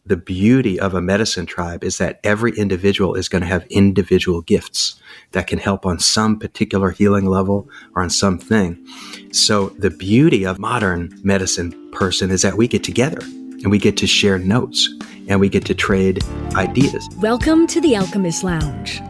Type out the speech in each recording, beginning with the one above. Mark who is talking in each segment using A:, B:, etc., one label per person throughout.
A: the beauty of a medicine tribe is that every individual is going to have individual gifts that can help on some particular healing level or on something. So the beauty of modern medicine person is that we get together and we get to share notes and we get to trade ideas.
B: Welcome to the Alchemist Lounge.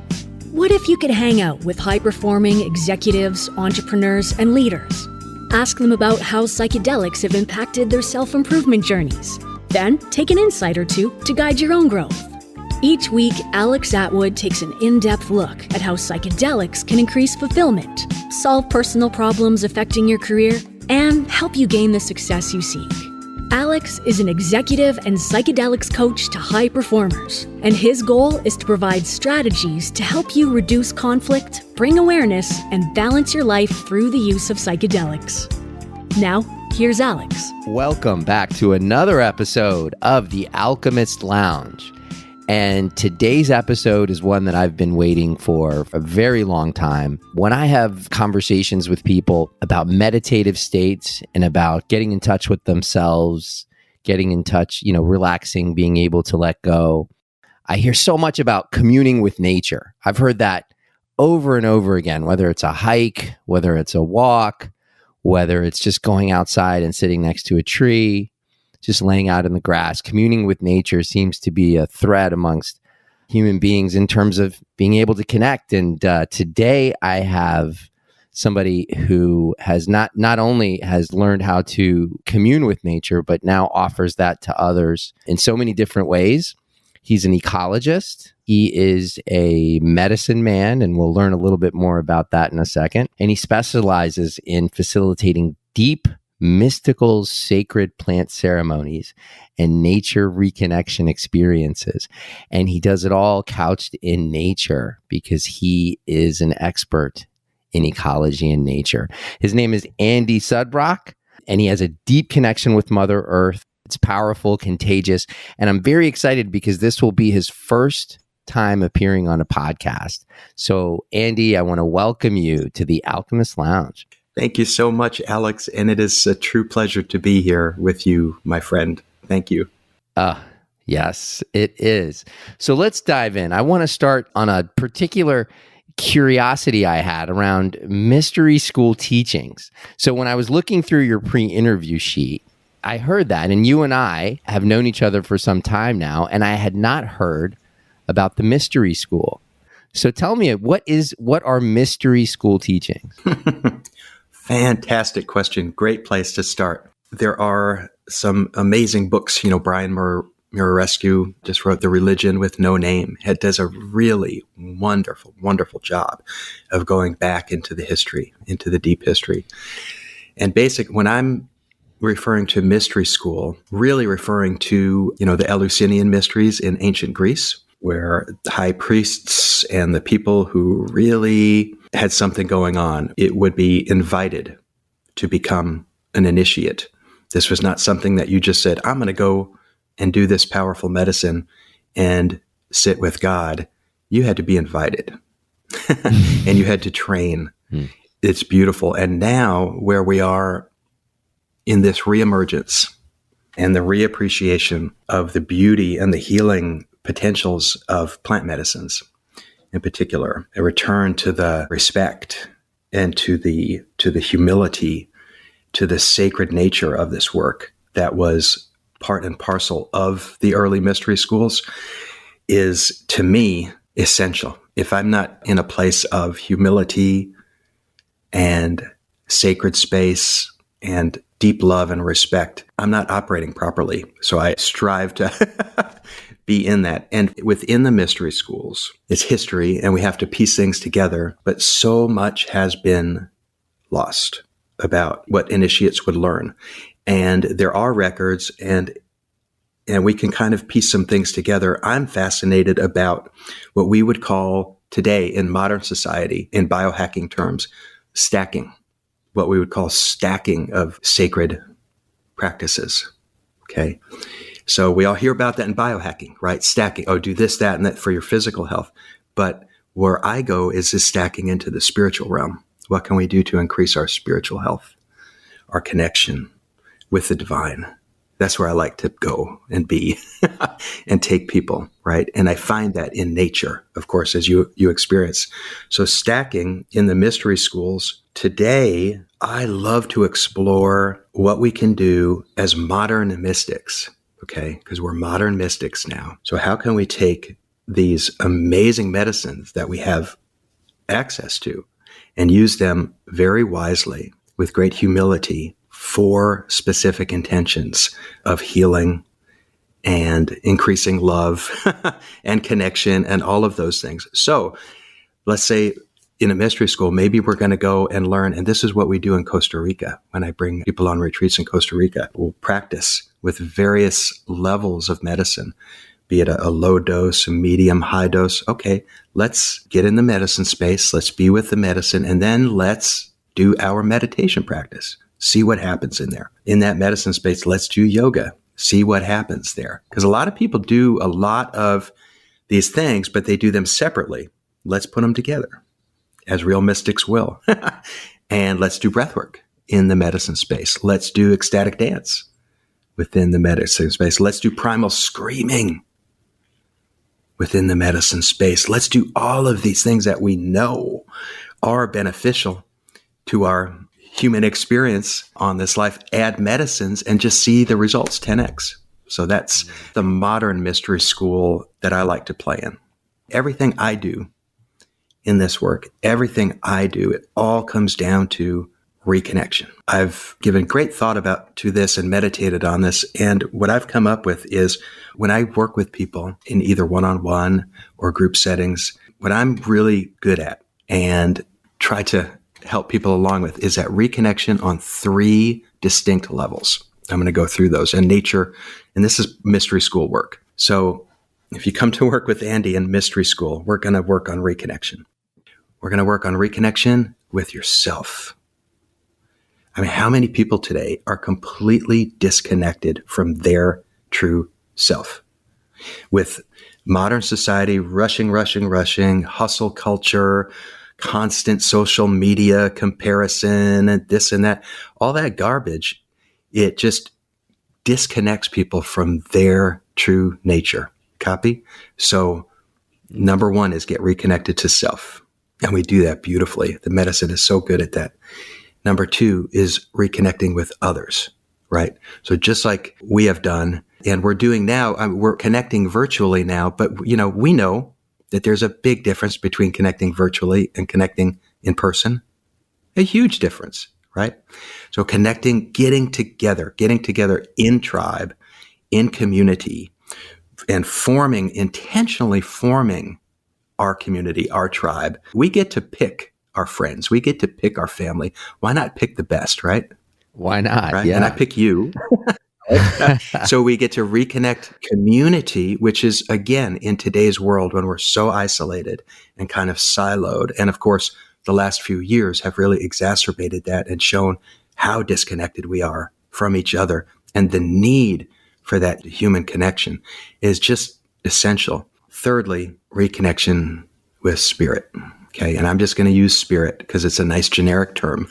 B: What if you could hang out with high-performing executives, entrepreneurs, and leaders? Ask them about how psychedelics have impacted their self-improvement journeys. Then take an insight or two to guide your own growth. Each week, Alex Atwood takes an in-depth look at how psychedelics can increase fulfillment, solve personal problems affecting your career, and help you gain the success you seek. Alex is an executive and psychedelics coach to high performers, and his goal is to provide strategies to help you reduce conflict, bring awareness, and balance your life through the use of psychedelics. Now, here's Alex.
C: Welcome back to another episode of the Alchemist Lounge. And today's episode is one that I've been waiting for a very long time. When I have conversations with people about meditative states and about getting in touch with themselves, getting in touch, relaxing, being able to let go, I hear so much about communing with nature. I've heard that over and over again, whether it's a hike, whether it's a walk, whether it's just going outside and sitting next to a tree, just laying out in the grass. Communing with nature seems to be a thread amongst human beings in terms of being able to connect. And today I have somebody who has not only has learned how to commune with nature, but now offers that to others in so many different ways. He's an ecologist. He is a medicine man, and we'll learn a little bit more about that in a second. And he specializes in facilitating deep, mystical, sacred plant ceremonies and nature reconnection experiences. And he does it all couched in nature because he is an expert in ecology and nature. His name is Andy Sudbrock, and he has a deep connection with Mother Earth. It's powerful, contagious, and I'm very excited because this will be his first time appearing on a podcast. So, Andy, I want to welcome you to the Alchemist Lounge.
A: Thank you so much, Alex. And it is a true pleasure to be here with you, my friend. Thank you.
C: Yes, it is. So let's dive in. I want to start on a particular curiosity I had around mystery school teachings. So when I was looking through your pre-interview sheet, I heard that, and you and I have known each other for some time now, and I had not heard about the mystery school. So tell me, what are mystery school teachings?
A: Fantastic question. Great place to start. There are some amazing books. Brian Murarescu just wrote The Religion with No Name. It does a really wonderful, wonderful job of going back into the history, into the deep history. And when I'm referring to mystery school, really referring to, the Eleusinian mysteries in ancient Greece, where the high priests and the people who really had something going on, it would be invited to become an initiate. This was not something that you just said, I'm going to go and do this powerful medicine and sit with God. You had to be invited and you had to train. It's beautiful. And now where we are in this reemergence and the reappreciation of the beauty and the healing potentials of plant medicines, in particular, a return to the respect and to the humility, to the sacred nature of this work that was part and parcel of the early mystery schools is, to me, essential. If I'm not in a place of humility and sacred space and deep love and respect, I'm not operating properly. So I strive to be in that. And within the mystery schools, it's history and we have to piece things together. But so much has been lost about what initiates would learn. And there are records and we can kind of piece some things together. I'm fascinated about what we would call today in modern society, in biohacking terms, stacking, what we would call stacking of sacred practices. Okay. So we all hear about that in biohacking, right? Stacking. Oh, do this, that, and that for your physical health. But where I go is this stacking into the spiritual realm. What can we do to increase our spiritual health, our connection with the divine, That's where I like to go and be and take people, right? And I find that in nature, of course, as you experience. So stacking in the mystery schools today, I love to explore what we can do as modern mystics, okay? Because we're modern mystics now. So how can we take these amazing medicines that we have access to and use them very wisely with great humility for specific intentions of healing and increasing love and connection and all of those things. So let's say in a mystery school, maybe we're going to go and learn, and this is what we do in Costa Rica. When I bring people on retreats in Costa Rica, we'll practice with various levels of medicine, be it a low dose, a medium, high dose. Okay, let's get in the medicine space. Let's be with the medicine, and then let's do our meditation practice. See what happens in there. In that medicine space, let's do yoga. See what happens there. Because a lot of people do a lot of these things, but they do them separately. Let's put them together, as real mystics will. And let's do breath work in the medicine space. Let's do ecstatic dance within the medicine space. Let's do primal screaming within the medicine space. Let's do all of these things that we know are beneficial to our human experience on this life, add medicines and just see the results 10x. So that's the modern mystery school that I like to play in. Everything I do in this work, everything I do, it all comes down to reconnection. I've given great thought to this and meditated on this. And what I've come up with is when I work with people in either one-on-one or group settings, what I'm really good at and try to help people along with is that reconnection on 3 distinct levels. I'm going to go through those and nature, and this is mystery school work. So if you come to work with Andy in mystery school, we're going to work on reconnection. We're going to work on reconnection with yourself. I mean, how many people today are completely disconnected from their true self? With modern society, rushing, hustle culture, constant social media comparison and this and that, all that garbage, it just disconnects people from their true nature. Copy? So number 1 is get reconnected to self. And we do that beautifully. The medicine is so good at that. Number 2 is reconnecting with others, right? So just like we have done and we're doing now, we're connecting virtually now, but we know that there's a big difference between connecting virtually and connecting in person. A huge difference, right? So connecting, getting together in tribe, in community, and intentionally forming our community, our tribe. We get to pick our friends. We get to pick our family. Why not pick the best, right?
C: Why not?
A: Right?
C: Yeah.
A: And I pick you. So we get to reconnect community, which is, again, in today's world when we're so isolated and kind of siloed. And of course, the last few years have really exacerbated that and shown how disconnected we are from each other. And the need for that human connection is just essential. Thirdly, reconnection with spirit. Okay. And I'm just going to use spirit because it's a nice generic term.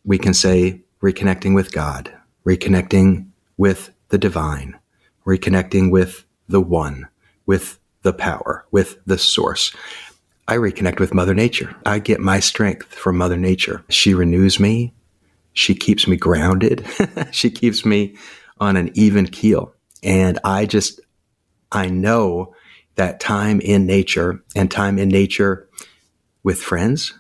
A: We can say reconnecting with God, reconnecting with the divine, reconnecting with the one, with the power, with the source. I reconnect with Mother Nature. I get my strength from Mother Nature. She renews me. She keeps me grounded. She keeps me on an even keel. And I know that time in nature and time in nature with friends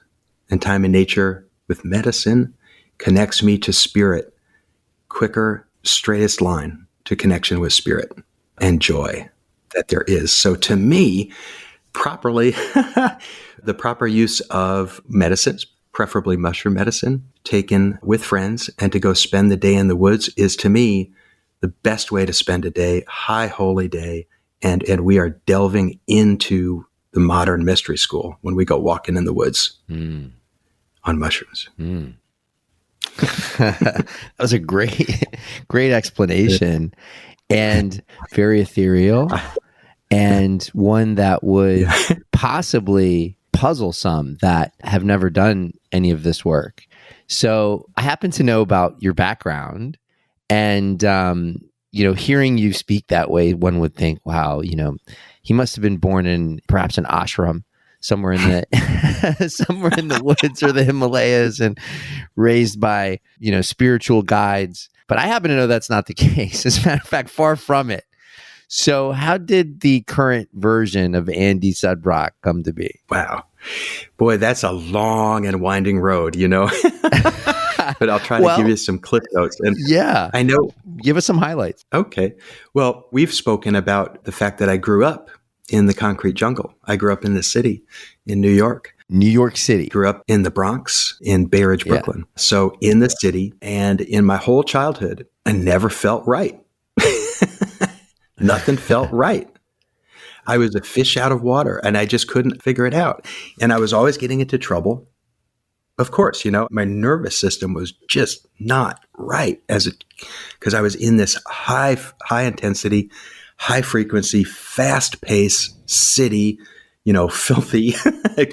A: and time in nature with medicine connects me to spirit quicker, straightest line to connection with spirit and joy that there is. So to me, properly, the proper use of medicines, preferably mushroom medicine, taken with friends and to go spend the day in the woods is to me the best way to spend a day, high holy day. And we are delving into the modern mystery school when we go walking in the woods on mushrooms.
C: That was a great explanation and very ethereal and one that would possibly puzzle some that have never done any of this work. So I happen to know about your background And, hearing you speak that way, one would think, wow, he must have been born in perhaps an ashram somewhere in the somewhere in the woods or the Himalayas and raised by, spiritual guides. But I happen to know that's not the case. As a matter of fact, far from it. So how did the current version of Andy Sudbrock come to be?
A: Wow. Boy, that's a long and winding road, But I'll try to give you some clip notes. And
C: yeah,
A: I know.
C: Give us some highlights.
A: Okay. Well, we've spoken about the fact that I grew up in the concrete jungle. I grew up in the city in New York.
C: New York City.
A: Grew up in the Bronx, in Bay Ridge, Brooklyn. Yeah. So in the city, and in my whole childhood, I never felt right. Nothing felt right. I was a fish out of water, and I just couldn't figure it out. And I was always getting into trouble. Of course, my nervous system was just not right because I was in this high intensity, high frequency, fast pace city, filthy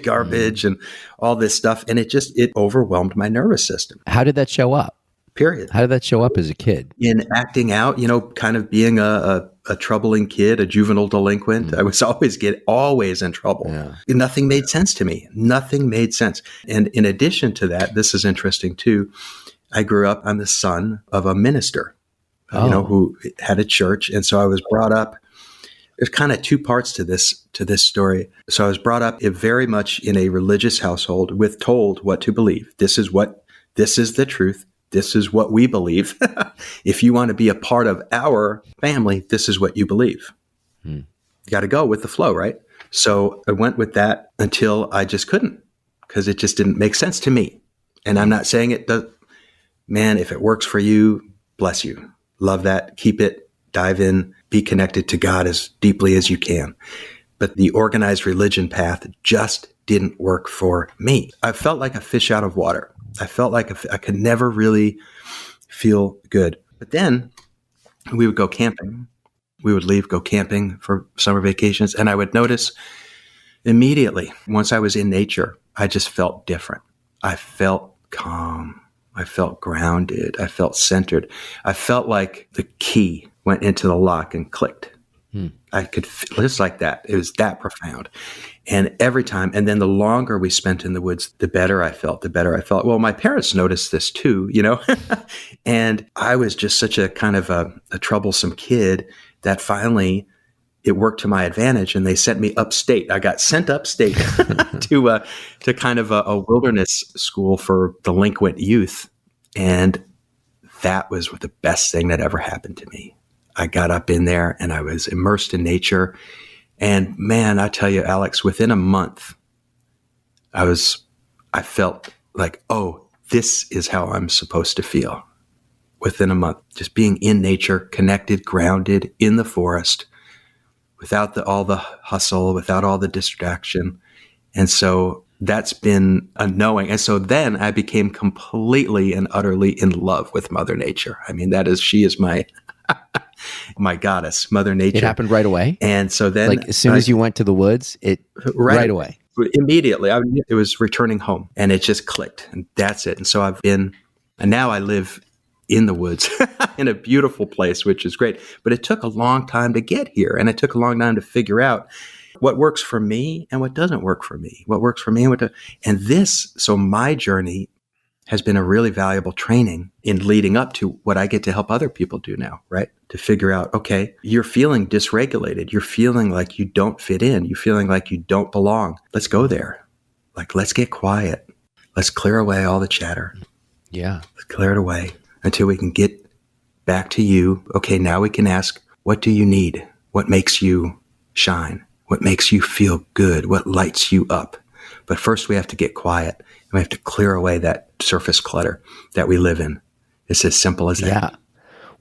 A: garbage and all this stuff. And it overwhelmed my nervous system.
C: How did that show up?
A: Period.
C: How did that show up as a kid?
A: In acting out, kind of being a troubling kid, a juvenile delinquent. Mm-hmm. I was always in trouble. Yeah. Nothing made sense to me. Nothing made sense. And in addition to that, this is interesting too. I grew up, I'm the son of a minister, who had a church. And so I was brought up. There's kind of two parts to this story. So I was brought up very much in a religious household told what to believe. This is the truth. This is what we believe. If you want to be a part of our family, this is what you believe. You got to go with the flow, right? So I went with that until I just couldn't, because it just didn't make sense to me. And I'm not saying it does. Man, if it works for you, bless you. Love that. Keep it. Dive in. Be connected to God as deeply as you can. But the organized religion path just didn't work for me. I felt like a fish out of water. I felt like I could never really feel good. But then we would go camping. We would go camping for summer vacations. And I would notice immediately, once I was in nature, I just felt different. I felt calm. I felt grounded. I felt centered. I felt like the key went into the lock and clicked. I could just like that. It was that profound. And every time, and then the longer we spent in the woods, the better I felt. Well, my parents noticed this too, and I was just such a kind of a troublesome kid that finally it worked to my advantage, and they sent me upstate. I got sent upstate to kind of a wilderness school for delinquent youth. And that was the best thing that ever happened to me. I got up in there and I was immersed in nature. And man, I tell you, Alex, within a month, I felt like, oh, this is how I'm supposed to feel. Within a month, just being in nature, connected, grounded, in the forest, without all the hustle, without all the distraction. And so that's been a knowing. And so then I became completely and utterly in love with Mother Nature. I mean, she is my my goddess, Mother Nature.
C: It happened right away.
A: And so then,
C: like as soon as you went to the woods, right away,
A: immediately, it was returning home, and it just clicked, and that's it. And so and now I live in the woods in a beautiful place, which is great. But it took a long time to get here, and it took a long time to figure out what works for me and what doesn't work for me. What works for me and so my journey has been a really valuable training in leading up to what I get to help other people do now, right? To figure out, okay, you're feeling dysregulated. You're feeling like you don't fit in. You're feeling like you don't belong. Let's go there. Like, let's get quiet. Let's clear away all the chatter.
C: Yeah.
A: Let's clear it away until we can get back to you. Okay, now we can ask, what do you need? What makes you shine? What makes you feel good? What lights you up? But first we have to get quiet. We have to clear away that surface clutter that we live in. It's as simple as that.
C: Yeah.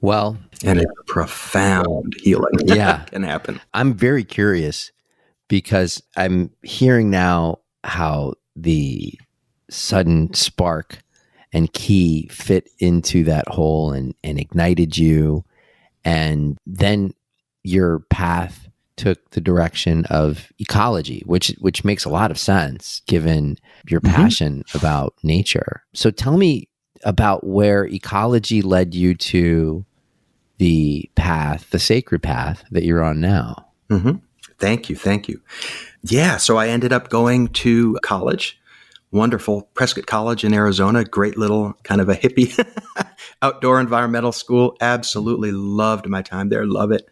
C: Well,
A: and a profound healing can happen.
C: I'm very curious because I'm hearing now how the sudden spark and key fit into that hole and ignited you. And then your path took the direction of ecology, which makes a lot of sense given your passion about nature. So tell me about where ecology led you to the path, the sacred path that you're on now.
A: Mm-hmm. Thank you. Thank you. Yeah. So I ended up going to college, wonderful Prescott College in Arizona, great little kind of a hippie outdoor environmental school. Absolutely loved my time there. Love it.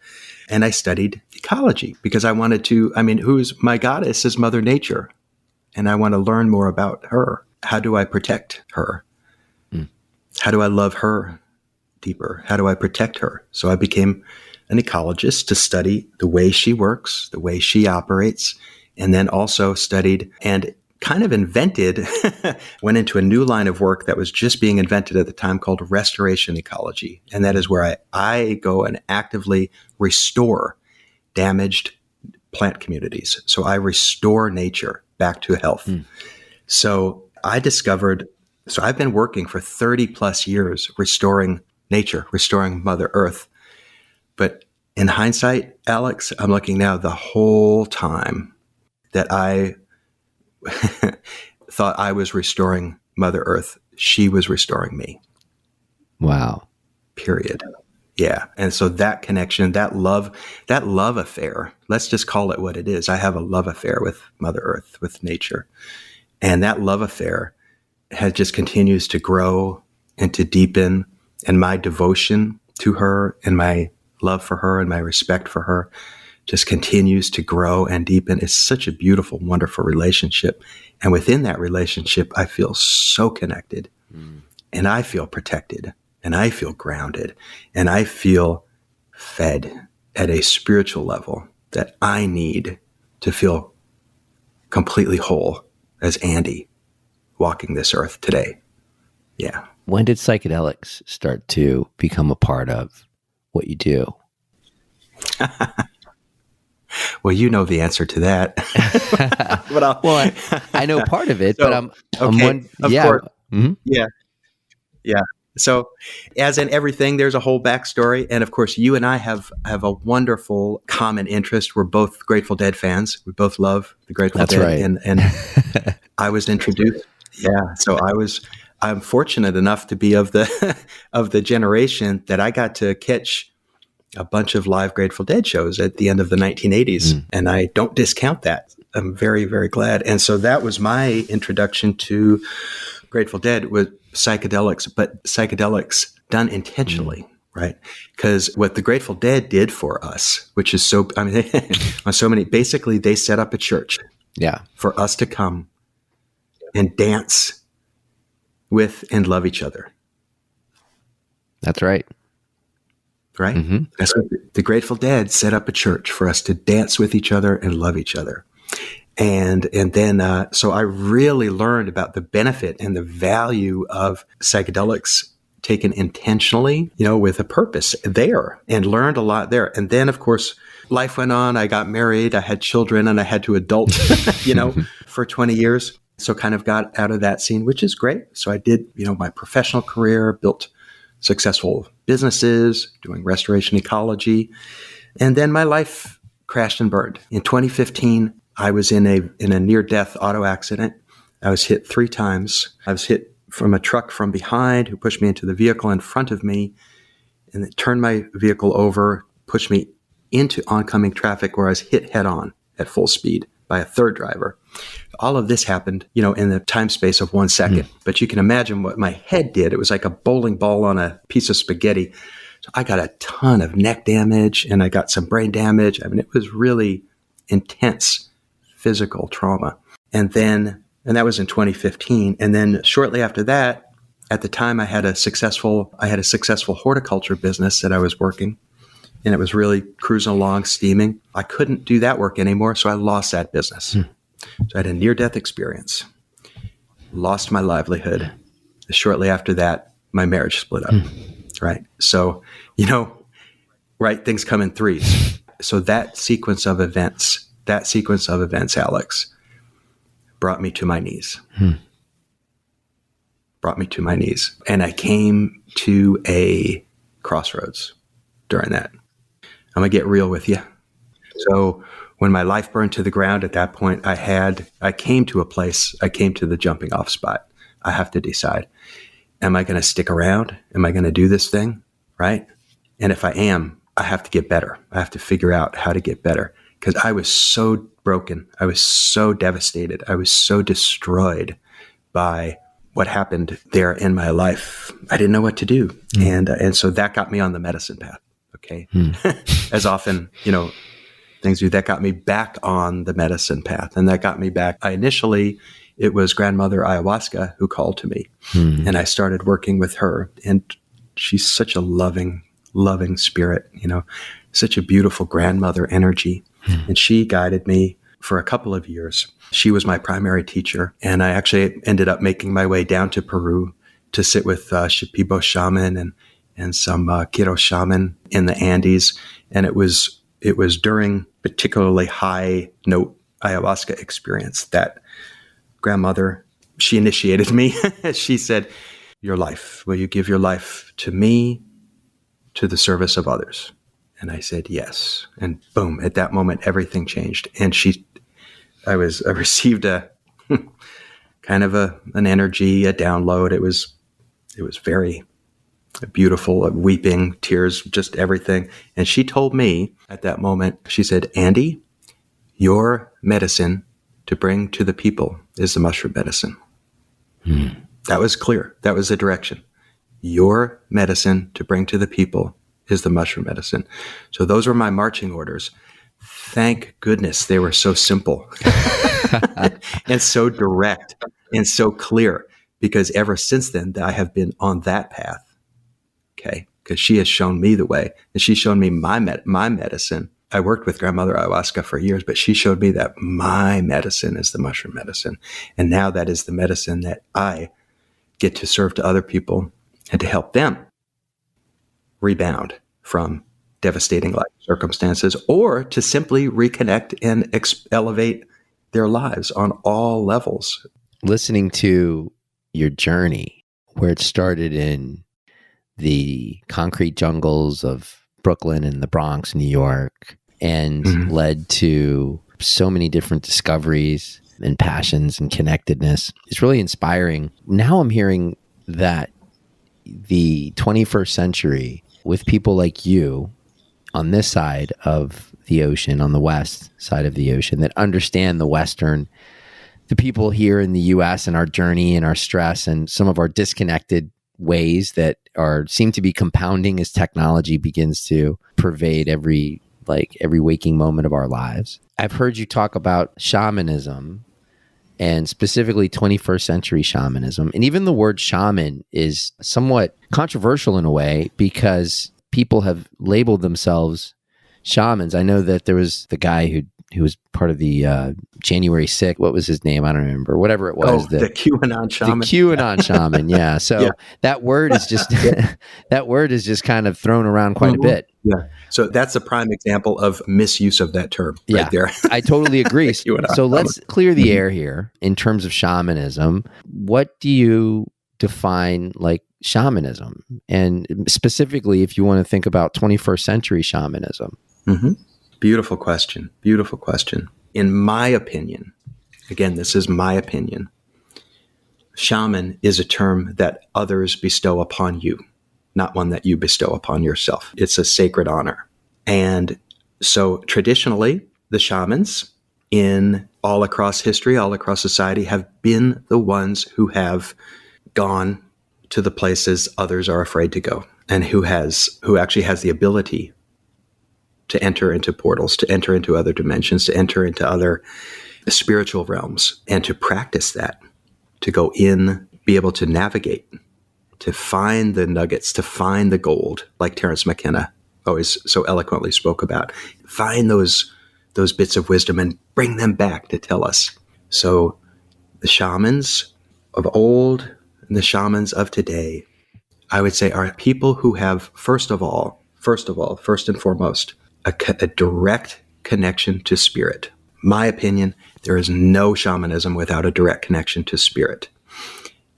A: And I studied ecology because I wanted to, who's my goddess is Mother Nature. And I want to learn more about her. How do I protect her? How do I love her deeper? How do I protect her? So I became an ecologist to study the way she works, the way she operates, and then also studied and kind of invented, went into a new line of work that was just being invented at the time called restoration ecology. And that is where I go and actively restore damaged plant communities. So I restore nature back to health. So I've been working for 30 plus years restoring nature, restoring Mother Earth. But in hindsight, Alex, I'm looking now the whole time that I thought I was restoring Mother Earth, she was restoring me.
C: Wow.
A: Period. Yeah. And so that connection, that love affair, let's just call it what it is. I have a love affair with Mother Earth, with nature. And that love affair just continues to grow and to deepen. And my devotion to her and my love for her and my respect for her just continues to grow and deepen. It's such a beautiful, wonderful relationship. And within that relationship, I feel so connected and I feel protected and I feel grounded and I feel fed at a spiritual level that I need to feel completely whole as Andy walking this earth today. Yeah.
C: When did psychedelics start to become a part of what you do?
A: Well, you know the answer to that.
C: But I know part of it, but I'm
A: of
C: yeah.
A: course.
C: Mm-hmm.
A: Yeah. So as in everything, there's a whole backstory. And of course, you and I have a wonderful common interest. We're both Grateful Dead fans. We both love the Grateful
C: That's
A: Dead.
C: right.
A: And I was introduced. Yeah. So I'm fortunate enough to be of the generation that I got to catch a bunch of live Grateful Dead shows at the end of the 1980s. And I don't discount that. I'm very, very glad. And so that was my introduction to Grateful Dead with psychedelics, but psychedelics done intentionally, right? Because what the Grateful Dead did for us, which is on so many, basically they set up a church for us to come and dance with and love each other.
C: That's right.
A: Right? Mm-hmm. That's what the Grateful Dead set up a church for us to dance with each other and love each other. And then, so I really learned about the benefit and the value of psychedelics taken intentionally, with a purpose there, and learned a lot there. And then, of course, life went on. I got married, I had children, and I had to adult, for 20 years. So kind of got out of that scene, which is great. So I did, my professional career, built successful businesses, doing restoration ecology. And then my life crashed and burned. In 2015, I was in a near-death auto accident. I was hit 3 times. I was hit from a truck from behind who pushed me into the vehicle in front of me, and it turned my vehicle over, pushed me into oncoming traffic where I was hit head-on at full speed by a third driver. All of this happened, in the time space of 1 second. But you can imagine what my head did. It was like a bowling ball on a piece of spaghetti. So I got a ton of neck damage and I got some brain damage. It was really intense physical trauma. And that was in 2015. And then shortly after that, at the time I had a successful horticulture business that I was working. And it was really cruising along, steaming. I couldn't do that work anymore, so I lost that business. So I had a near-death experience, lost my livelihood. Shortly after that, my marriage split up, right? So, right, things come in threes. So that sequence of events, Alex, brought me to my knees. And I came to a crossroads during that. I'm going to get real with you. So when my life burned to the ground at that point, I came to a place, I came to the jumping off spot. I have to decide. am I going to stick around? Am I going to do this thing? Right? And if I am, I have to get better. I have to figure out how to get better, because I was so broken. I was so devastated. I was so destroyed by what happened there in my life. I didn't know what to do. And so that got me on the medicine path. Okay. As often, things do, that got me back on the medicine path. And that got me back. It was grandmother ayahuasca who called to me, and I started working with her. And she's such a loving spirit, such a beautiful grandmother energy. And she guided me for a couple of years. She was my primary teacher. And I actually ended up making my way down to Peru to sit with Shipibo shaman and some Quiro shaman in the Andes. And it was during particularly high note ayahuasca experience that grandmother, she initiated me. She said, "Your life, will you give your life to me, to the service of others?" And I said, "Yes." And boom, at that moment, everything changed. And I received a kind of an energy, a download. It was very beautiful, weeping, tears, just everything. And she told me at that moment, she said, "Andy, your medicine to bring to the people is the mushroom medicine." That was clear. That was the direction. Your medicine to bring to the people is the mushroom medicine. So those were my marching orders. Thank goodness they were so simple and so direct and so clear, because ever since then, I have been on that path. Okay. Because she has shown me the way, and she's shown me my medicine. I worked with grandmother ayahuasca for years, but she showed me that my medicine is the mushroom medicine. And now that is the medicine that I get to serve to other people and to help them rebound from devastating life circumstances, or to simply reconnect and elevate their lives on all levels.
C: Listening to your journey, where it started in the concrete jungles of Brooklyn and the Bronx, New York, and led to so many different discoveries and passions and connectedness. It's really inspiring. Now I'm hearing that the 21st century, with people like you on this side of the ocean, on the west side of the ocean, that understand the people here in the US and our journey and our stress and some of our disconnected ways that seem to be compounding as technology begins to pervade every waking moment of our lives. I've heard you talk about shamanism, and specifically 21st century shamanism. And even the word shaman is somewhat controversial in a way, because people have labeled themselves shamans. I know that there was the guy who was part of the January 6th. What was his name? I don't remember. Whatever it was.
A: The QAnon shaman.
C: The QAnon shaman, yeah. So that word is just that word is just kind of thrown around quite a bit.
A: Yeah. So that's a prime example of misuse of that term right there.
C: I totally agree. So let's clear the air here in terms of shamanism. What do you define like shamanism? And specifically, if you want to think about 21st century shamanism.
A: Beautiful question. Beautiful question. In my opinion, again, this is my opinion, shaman is a term that others bestow upon you, not one that you bestow upon yourself. It's a sacred honor. And so traditionally, the shamans in all across history, all across society, have been the ones who have gone to the places others are afraid to go, and who actually has the ability to enter into portals, to enter into other dimensions, to enter into other spiritual realms, and to practice that, to go in, be able to navigate, to find the nuggets, to find the gold, like Terence McKenna always so eloquently spoke about. Find those bits of wisdom and bring them back to tell us. So the shamans of old and the shamans of today, I would say, are people who have, first and foremost, a direct connection to spirit. My opinion, there is no shamanism without a direct connection to spirit.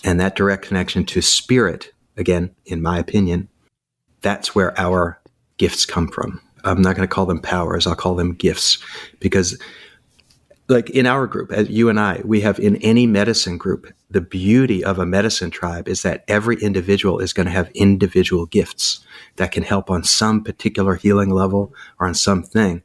A: And that direct connection to spirit, again, in my opinion, that's where our gifts come from. I'm not going to call them powers, I'll call them gifts, because like in our group, as you and I, we have in any medicine group, the beauty of a medicine tribe is that every individual is going to have individual gifts that can help on some particular healing level or on something.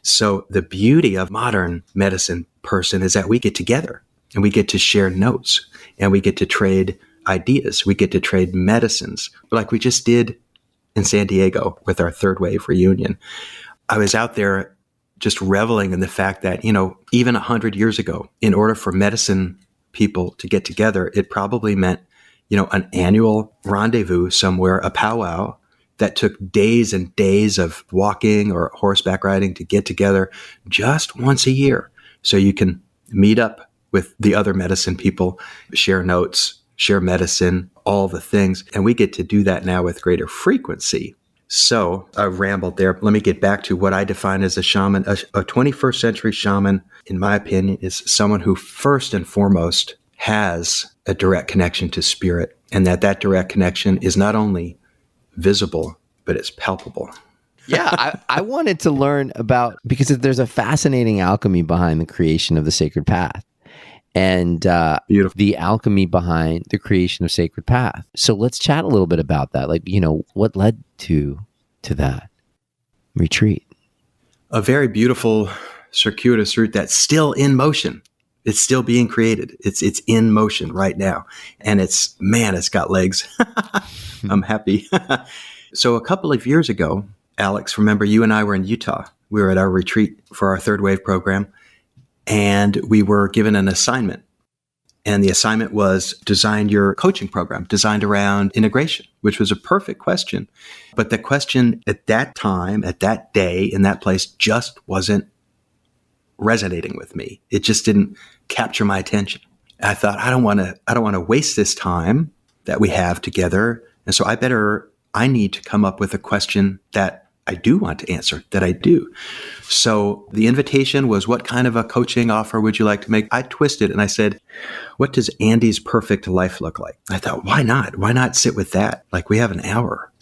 A: So the beauty of modern medicine person is that we get together and we get to share notes and we get to trade ideas. We get to trade medicines like we just did in San Diego with our third wave reunion. I was out there just reveling in the fact that, even 100 years ago, in order for medicine people to get together, it probably meant, an annual rendezvous somewhere, a powwow that took days and days of walking or horseback riding to get together just once a year. So you can meet up with the other medicine people, share notes, share medicine, all the things. And we get to do that now with greater frequency. So I rambled there. Let me get back to what I define as a shaman. A 21st century shaman, in my opinion, is someone who first and foremost has a direct connection to spirit, and that direct connection is not only visible, but it's palpable.
C: Yeah, I wanted to learn about, because there's a fascinating alchemy behind the creation of the sacred path. And the alchemy behind the creation of Sacred Path. So let's chat a little bit about that. Like, what led to that retreat?
A: A very beautiful circuitous route that's still in motion. It's still being created. It's in motion right now. And it's got legs. I'm happy. So a couple of years ago, Alex, remember you and I were in Utah. We were at our retreat for our third wave program. And we were given an assignment. And the assignment was design your coaching program designed around integration, which was a perfect question. But the question at that time, at that day, in that place, just wasn't resonating with me. It just didn't capture my attention. I thought, I don't want to waste this time that we have together. And so I need to come up with a question that I do want to answer, that I do. So the invitation was, what kind of a coaching offer would you like to make? I twisted and I said, what does Andy's perfect life look like? I thought, why not? Why not sit with that? Like, we have an hour.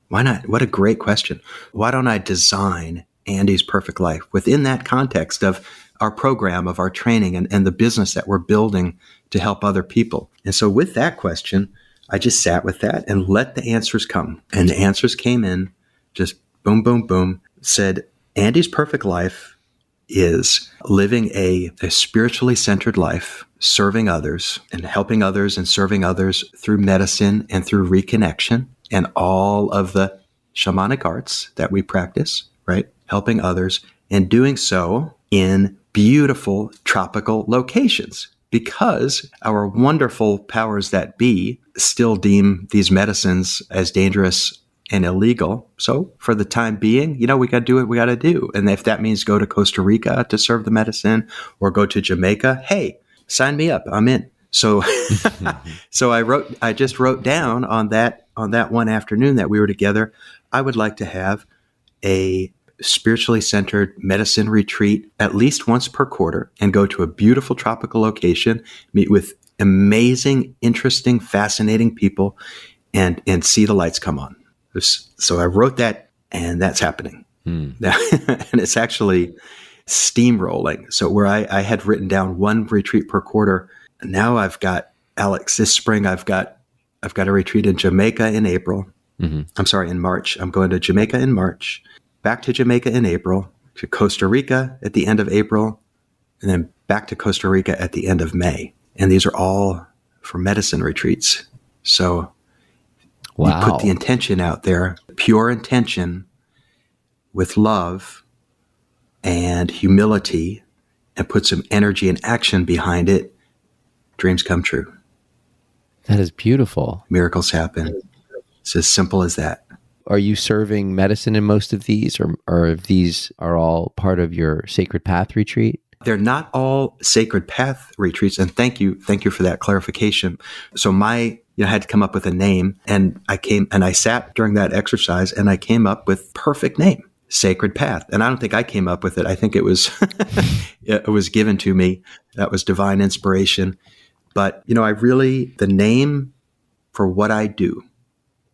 A: Why not? What a great question. Why don't I design Andy's perfect life within that context of our program, of our training and the business that we're building to help other people? And so with that question, I just sat with that and let the answers come. And the answers came in just boom, boom, boom, said Andy's perfect life is living a spiritually centered life, serving others and helping others and serving others through medicine and through reconnection and all of the shamanic arts that we practice, right? Helping others and doing so in beautiful tropical locations, because our wonderful powers that be still deem these medicines as dangerous and illegal. So for the time being, we got to do what we got to do. And if that means go to Costa Rica to serve the medicine or go to Jamaica, hey, sign me up. I'm in. So, so I just wrote down on that one afternoon that we were together, I would like to have a spiritually centered medicine retreat at least once per quarter and go to a beautiful tropical location, meet with amazing, interesting, fascinating people and see the lights come on. So I wrote that, and that's happening. And it's actually steamrolling. So where I had written down one retreat per quarter, now I've got, Alex, this spring I've got a retreat in Jamaica in April. Mm-hmm. I'm sorry, in March. I'm going to Jamaica in March, back to Jamaica in April, to Costa Rica at the end of April, and then back to Costa Rica at the end of May. And these are all for medicine retreats. So
C: wow.
A: You put the intention out there, pure intention with love and humility, and put some energy and action behind it, dreams come true.
C: That is beautiful.
A: Miracles happen. It's as simple as that.
C: Are you serving medicine in most of these, or if these are all part of your Sacred Path retreat?
A: They're not all Sacred Path retreats, and thank you for that clarification. So I had to come up with a name, and I sat during that exercise, and I came up with perfect name, Sacred Path. And I don't think I came up with it. I think it was it was given to me. That was divine inspiration. But the name for what I do,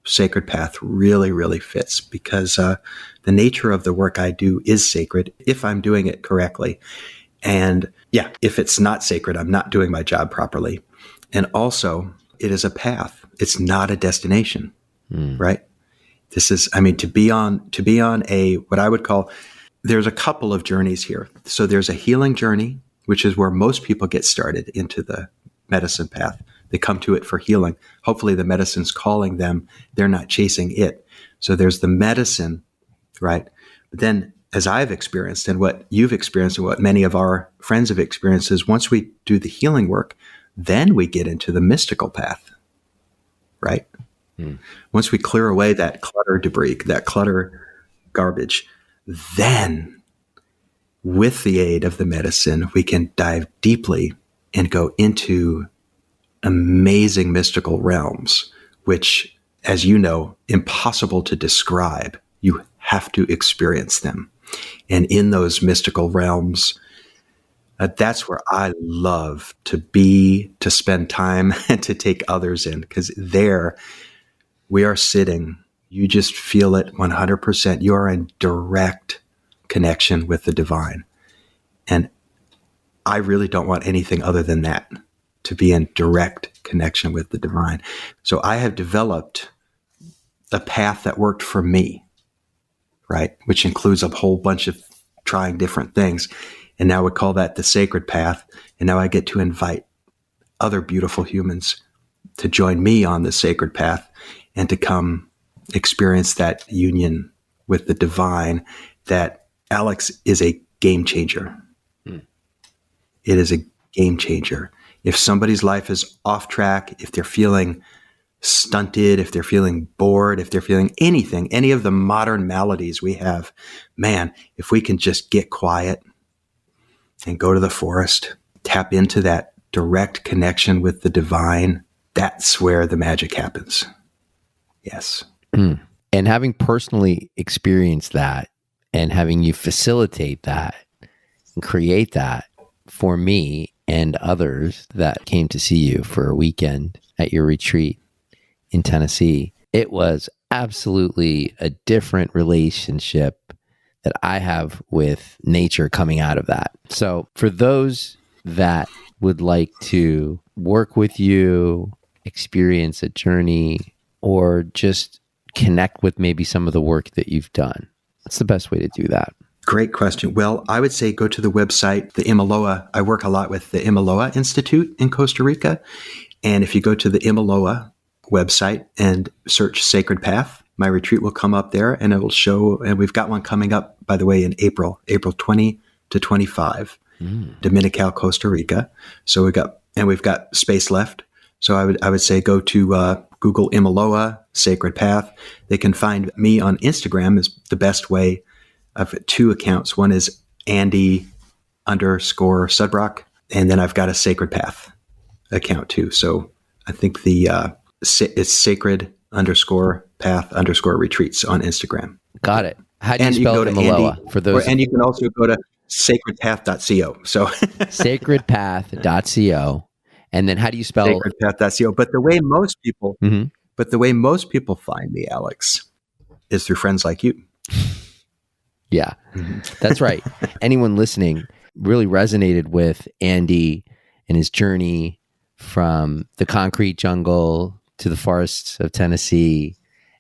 A: Sacred Path, really, really fits, because the nature of the work I do is sacred if I'm doing it correctly. And yeah, if it's not sacred, I'm not doing my job properly. And also, it is a path. It's not a destination, right? This is, to be on a, what I would call, there's a couple of journeys here. So there's a healing journey, which is where most people get started into the medicine path. They come to it for healing. Hopefully the medicine's calling them. They're not chasing it. So there's the medicine, right? But then, as I've experienced and what you've experienced and what many of our friends have experienced, is once we do the healing work, then we get into the mystical path, right? Once we clear away that clutter debris, that clutter garbage, then with the aid of the medicine, we can dive deeply and go into amazing mystical realms, which, as you know, impossible to describe. You have to experience them. And in those mystical realms, that's where I love to be, to spend time, and to take others in, because there we are sitting. You just feel it 100%. You are in direct connection with the divine. And I really don't want anything other than that, to be in direct connection with the divine. So I have developed a path that worked for me, right? Which includes a whole bunch of trying different things. And now we call that the sacred path. And now I get to invite other beautiful humans to join me on the sacred path and to come experience that union with the divine. That, Alex, is a game changer. It is a game changer. If somebody's life is off track, if they're feeling stunted, if they're feeling bored, if they're feeling anything, any of the modern maladies we have, man, if we can just get quiet and go to the forest, tap into that direct connection with the divine, that's where the magic happens. Yes.
C: And having personally experienced that, and having you facilitate that and create that for me and others that came to see you for a weekend at your retreat in Tennessee, it was absolutely a different relationship that I have with nature coming out of that. So for those that would like to work with you, experience a journey, or just connect with maybe some of the work that you've done, what's the best way to do that?
A: Great question. Well, I would say go to the website, the Imaloa. I work a lot with the Imaloa Institute in Costa Rica. And if you go to the Imaloa website and search Sacred Path, my retreat will come up there, and it will show, and we've got one coming up, by the way, in April 20 to 25, Dominical, Costa Rica. So we've got space left. So I would say go to Google Imaloa Sacred Path. They can find me on Instagram is the best way. I've got two accounts. One is Andy _Sudbrock, and then I've got a Sacred Path account too. So I think it's sacred _path _retreats on Instagram.
C: Got it. How do you spell Imaloa for those?
A: And you can also go to sacredpath.co. So
C: sacredpath.co. And then how do you spell
A: sacredpath.co? But the way most people find me, Alex, is through friends like you.
C: Yeah, that's right. Anyone listening really resonated with Andy and his journey from the concrete jungle to the forests of Tennessee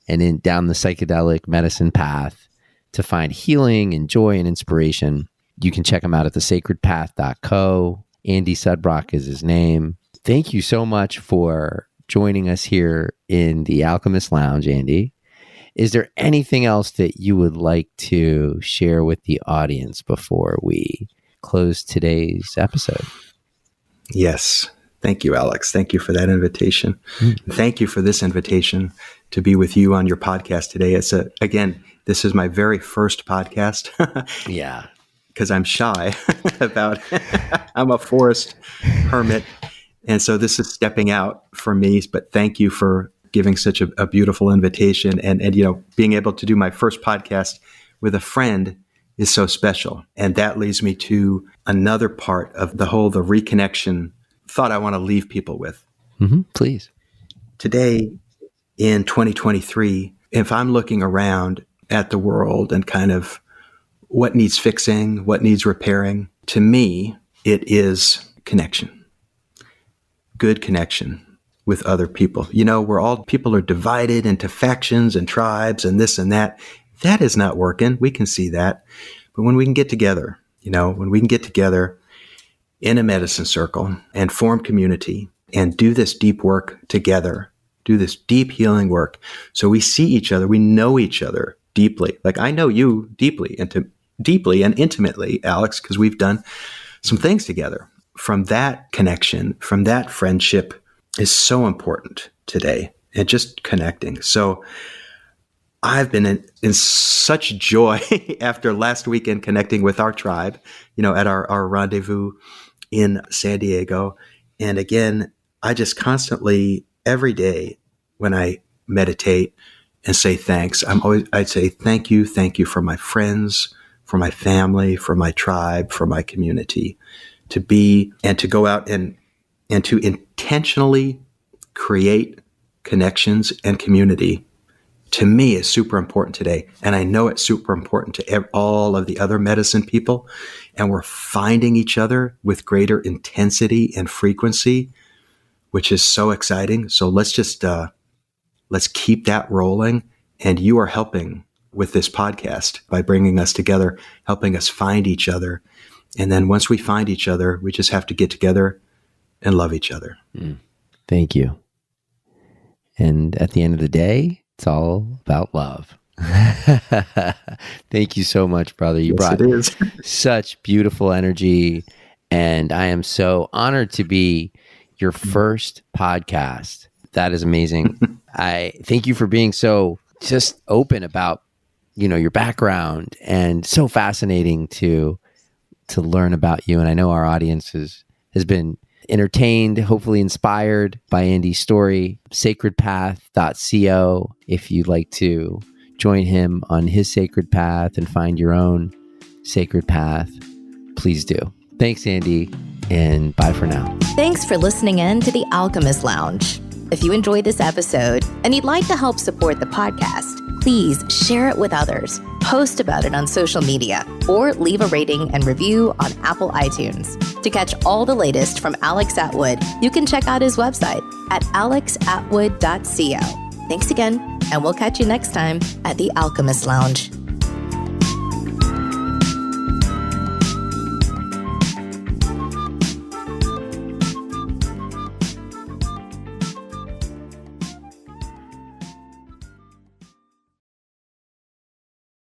C: and down the psychedelic medicine path to find healing and joy and inspiration. You can check him out at thesacredpath.co. Andy Sudbrock is his name. Thank you so much for joining us here in the Alchemist Lounge, Andy. Is there anything else that you would like to share with the audience before we close today's episode?
A: Yes. Thank you, Alex. Thank you for that invitation. Thank you for this invitation to be with you on your podcast today. This is my very first podcast.
C: Yeah.
A: Because I'm shy I'm a forest hermit. And so this is stepping out for me, but thank you for giving such a beautiful invitation. And, being able to do my first podcast with a friend is so special. And that leads me to another part of the reconnection thought I want to leave people with.
C: Please.
A: Today in 2023, if I'm looking around at the world and kind of what needs fixing, what needs repairing, to me, it is connection, good connection with other people. People are divided into factions and tribes and this and that. That is not working. We can see that. But when we can get together, in a medicine circle and form community and do this deep work together, do this deep healing work. So we see each other, we know each other deeply. Like I know you deeply and intimately, Alex, because we've done some things together. From that connection, from that friendship is so important today, and just connecting. So I've been in such joy after last weekend connecting with our tribe, at our rendezvous in San Diego. And again, I just constantly, every day when I meditate and say thanks, I'd say thank you for my friends, for my family, for my tribe, for my community, to be and to go out and to intentionally create connections and community, to me, is super important today. And I know it's super important to all of the other medicine people. And we're finding each other with greater intensity and frequency, which is so exciting. So let's just, let's keep that rolling. And you are helping with this podcast by bringing us together, helping us find each other. And then once we find each other, we just have to get together and love each other.
C: Thank you. And at the end of the day, it's all about love. Thank you so much, brother. You brought such beautiful energy, and I am so honored to be your first podcast. That is amazing. I thank you for being so just open about, your background, and so fascinating to learn about you. And I know our audience has been entertained, hopefully inspired by Andy's story. Sacredpath.co. If you'd like to join him on his sacred path and find your own sacred path, please do. Thanks, Andy, and bye for now.
D: Thanks for listening in to the Alchemist Lounge. If you enjoyed this episode and you'd like to help support the podcast, please share it with others, post about it on social media, or leave a rating and review on Apple iTunes. To catch all the latest from Alex Atwood, you can check out his website at alexatwood.co. Thanks again, and we'll catch you next time at the Alchemist Lounge.